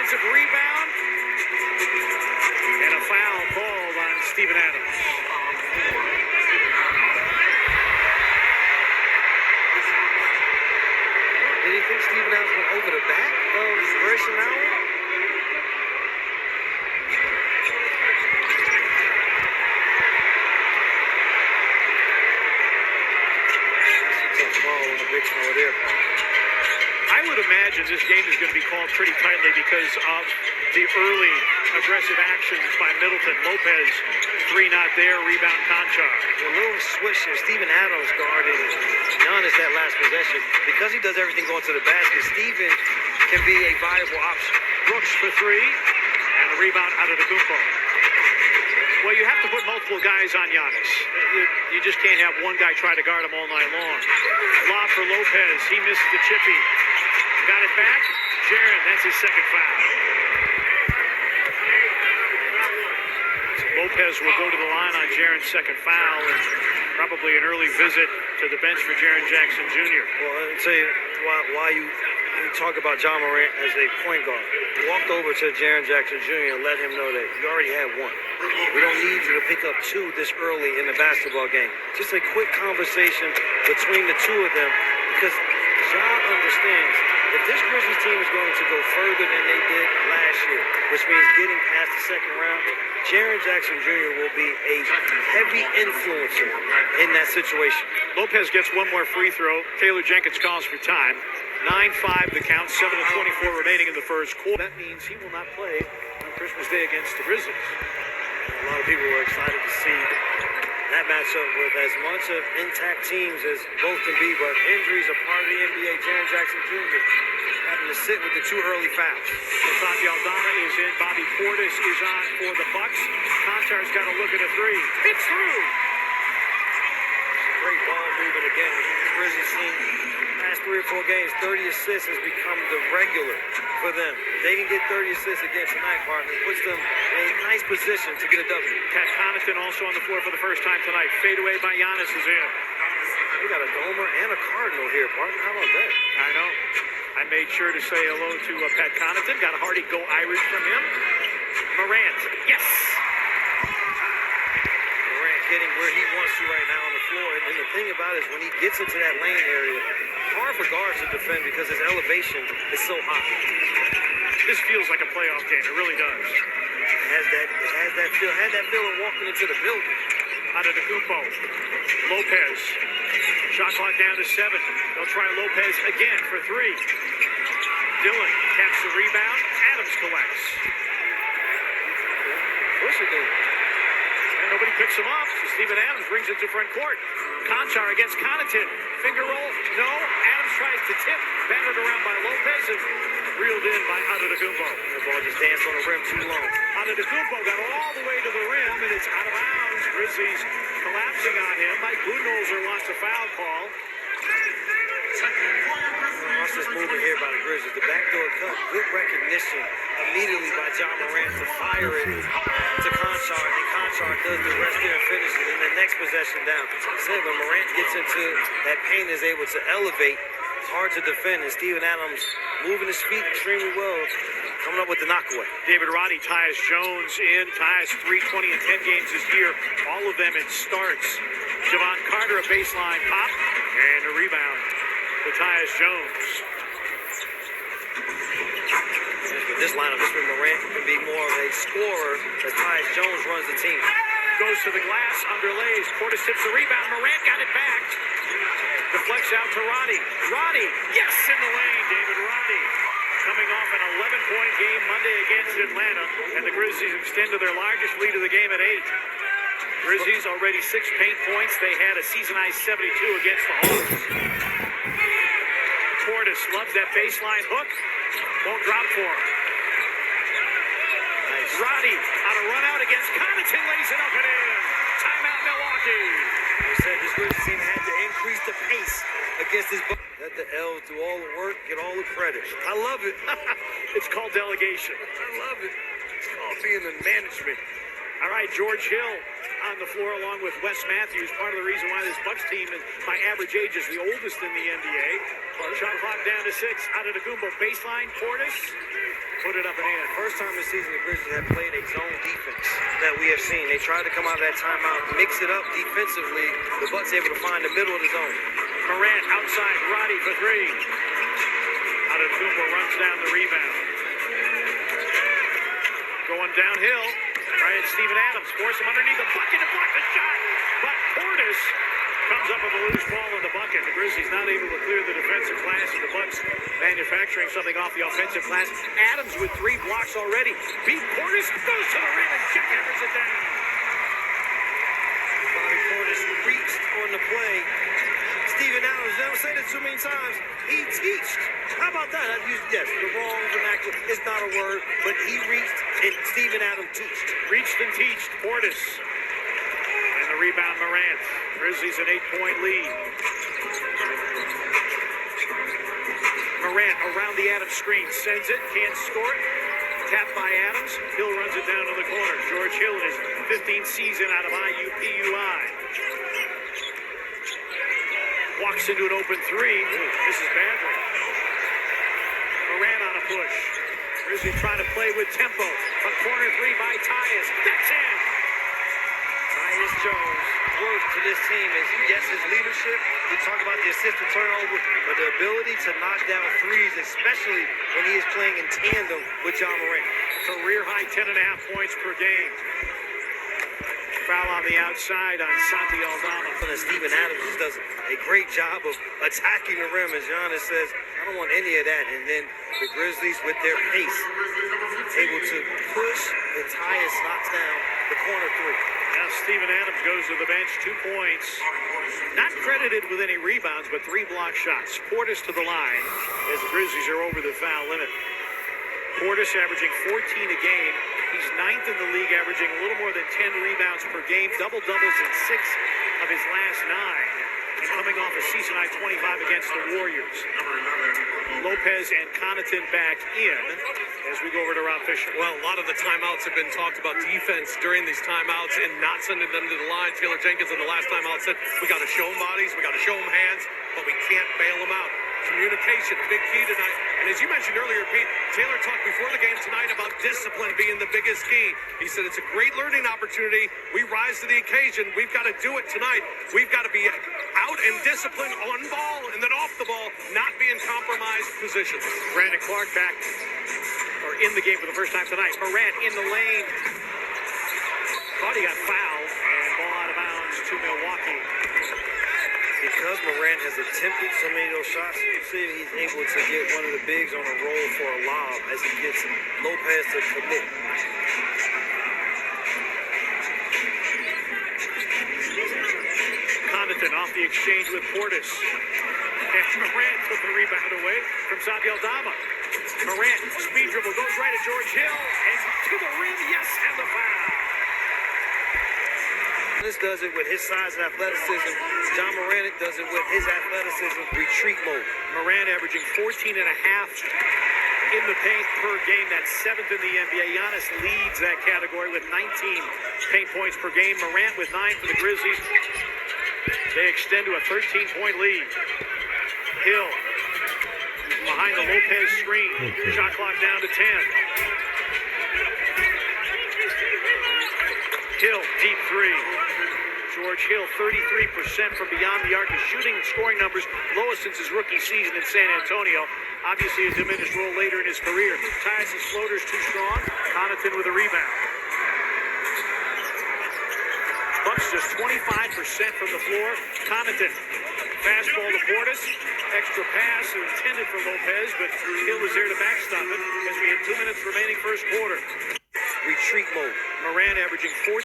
offensive rebound. And a foul called on Steven Adams. Did he think Steven Adams went over the back of Grayson Allen? I would imagine this game is going to be called pretty tightly because of the early aggressive actions by Middleton. Lopez, three not there, rebound Conchar. A little switch there. Steven Adams guarding Giannis that last possession. Because he does everything going to the basket, Steven can be a viable option. Brooks for three, and the rebound out of the Kumpo. Well, you have to put multiple guys on Giannis. You just can't have one guy try to guard him all night long. Lob for Lopez. He misses the chippy. Got it back. Jaren, that's his second foul. So Lopez will go to the line on Jaren's second foul, and probably an early visit to the bench for Jaren Jackson Jr. Well, I'll tell you why you talk about John Morant as a point guard. He walked over to Jaren Jackson Jr. and let him know that you already had one. We don't need you to pick up two this early in the basketball game. Just a quick conversation between the two of them, because John understands if this Grizzlies team is going to go further than they did last year, which means getting past the second round, Jaren Jackson Jr. will be a heavy influencer in that situation. Lopez gets one more free throw. Taylor Jenkins calls for time. 9-5 the count, 7:24 remaining in the first quarter. That means he will not play on Christmas Day against the Grizzlies. A lot of people were excited to see that matchup with as much of intact teams as both can be, but injuries are part of the NBA. Jaren Jackson Jr. having to sit with the two early fouls. Santi Aldana is in. Bobby Portis is on for the Bucks. Contar's got to look at a three. It's through. Great ball movement again. The Grizzlies team, past 3 or 4 games, 30 assists has become the regular for them. If they can get 30 assists again tonight, partner, it puts them in a nice position to get a W. Pat Connaughton also on the floor for the first time tonight. Fadeaway by Giannis is in. We got a Domer and a Cardinal here, partner. How about that? I know. I made sure to say hello to Pat Connaughton. Got a hearty go Irish from him. Morant. Yes. Morant getting where he wants to right now on the floor. And the thing about it is when he gets into that lane area, hard for guards to defend because his elevation is so high. This feels like a playoff game. It really does. It has that feeling walking into the building. Out of the Kumpo. Lopez. Shot clock down to 7. They'll try Lopez again for 3. Dillon catches the rebound. Adams collects. Of course it did. And nobody picks him up, so Steven Adams brings it to front court. Conchar against Connaughton. Finger roll. No. Adams tries to tip. Battered around by Lopez and reeled in by Antetokounmpo. The ball just danced on the rim too long. Antetokounmpo got all the way to the rim, and it's out of bounds. Grizzlies collapsing on him. Mike Budenholzer wants a foul call. Watch this movement here by the Grizzlies. The backdoor cut. Good recognition immediately by John Morant to fire it to Conchar, and Conchar does the rest there and finishes in the next possession down. Said when Morant gets into that paint, is able to elevate. It's hard to defend, and Steven Adams moving his feet extremely well, coming up with the knockaway. David Roddy, Tyus Jones in. Tyus 320 in 10 games this year. All of them in starts. Javon Carter, a baseline pop, and a rebound to Tyus Jones. This lineup, this Morant can be more of a scorer as Tyus Jones runs the team. Goes to the glass, underlays. Portis tips the rebound. Morant got it back. Deflects out to Roddy. Roddy, yes, in the lane. David Roddy coming off an 11-point game Monday against Atlanta, and the Grizzlies extend to their largest lead of the game at 8. Grizzlies already 6 paint points. They had a season-high 72 against the Hawks. Portis loves that baseline hook. Won't drop for him. Nice. Roddy on a run out against Connaughton, lays it up and in. Timeout Milwaukee. They said this Grizzlies team had to increase the pace against this. Let the L's do all the work, get all the credit. I love it. It's called delegation. I love it. It's called being in management. All right, George Hill on the floor along with Wes Matthews. Part of the reason why this Bucks team, is, by average age, is the oldest in the NBA. Shot clock down to 6. Out of the Kumbo baseline. Portis put it up and in. First time this season the Grizzlies have played a zone defense that we have seen. They tried to come out of that timeout, mix it up defensively. The Bucks able to find the middle of the zone. Morant outside. Roddy for 3. Out of the Kumbo runs down the rebound. Going downhill. Right, Steven Adams force him underneath the bucket to block the shot. But Portis comes up with a loose ball in the bucket. The Grizzlies not able to clear the defensive glass, and the Bucks manufacturing something off the offensive glass. Adams with 3 blocks already. Beat Portis, goes to the rim, and jackhammers it down. Bobby Portis reached on the play. Steven Adams, never said it too many times. He teached. How about that? I used, yes, the wrong vernacular. It's not a word, but he reached and Steven Adams teached. Reached and teached. Portis. And the rebound, Morant. Grizzlies an 8-point lead. Morant around the Adams screen. Sends it. Can't score it. Tapped by Adams. Hill runs it down to the corner. George Hill in his 15th season out of IUPUI. Walks into an open 3. Misses badly. Morant on a push. Grizzlies trying to play with tempo. A corner 3 by Tyus. That's in. Tyus Jones' worth to this team is, yes, his leadership. We talk about the assist to turnover, but the ability to knock down threes, especially when he is playing in tandem with John Morant. Career high 10.5 points per game. Foul on the outside on Santi Aldama. And Steven Adams just does a great job of attacking the rim, as Giannis says, I don't want any of that. And then the Grizzlies, with their pace, able to push, and Tyus knocks down the corner 3. Now Steven Adams goes to the bench, 2 points. Not credited with any rebounds, but 3 block shots. Portis to the line as the Grizzlies are over the foul limit. Portis averaging 14 a game. He's 9th in the league, averaging a little more than 10 rebounds per game. Double-doubles in 6 of his last 9. And coming off a season-high 25 against the Warriors. Lopez and Connaughton back in as we go over to Rob Fisher. Well, a lot of the timeouts have been talked about defense during these timeouts and not sending them to the line. Taylor Jenkins in the last timeout said, we got to show them bodies, we got to show them hands, but we can't bail them out. Communication, big key tonight. And as you mentioned earlier, Pete, Taylor talked before the game tonight about discipline being the biggest key. He said it's a great learning opportunity. We rise to the occasion. We've got to do it tonight. We've got to be out and disciplined on ball and then off the ball, not be in compromised positions. Brandon Clark back, or in the game for the first time tonight. Morant in the lane. Thought he got fouled, and ball out of bounds to Milwaukee. Because Morant has attempted so many of those shots, see if he's able to get one of the bigs on a roll for a lob as he gets Lopez to commit. Connaughton off the exchange with Portis. And Morant took the rebound away from Santi Aldama. Morant, speed dribble, goes right at George Hill, and to the rim, yes, and the foul. This does it with his size and athleticism. John Morant does it with his athleticism. Retreat mode. Morant averaging 14.5 in the paint per game. That's 7th in the NBA. Giannis leads that category with 19 paint points per game. Morant with 9 for the Grizzlies. They extend to a 13-point lead. Hill behind the Lopez screen. Shot clock down to 10. Hill, deep 3. George Hill, 33% from beyond the arc. His shooting and scoring numbers lowest since his rookie season in San Antonio. Obviously a diminished role later in his career. Tyus' floater's too strong. Connaughton with a rebound. Bucks just 25% from the floor. Connaughton, fastball to Portis. Extra pass intended for Lopez, but Hill was there to backstop it as we had 2 minutes remaining first quarter. Retreat mode. Morant averaging 14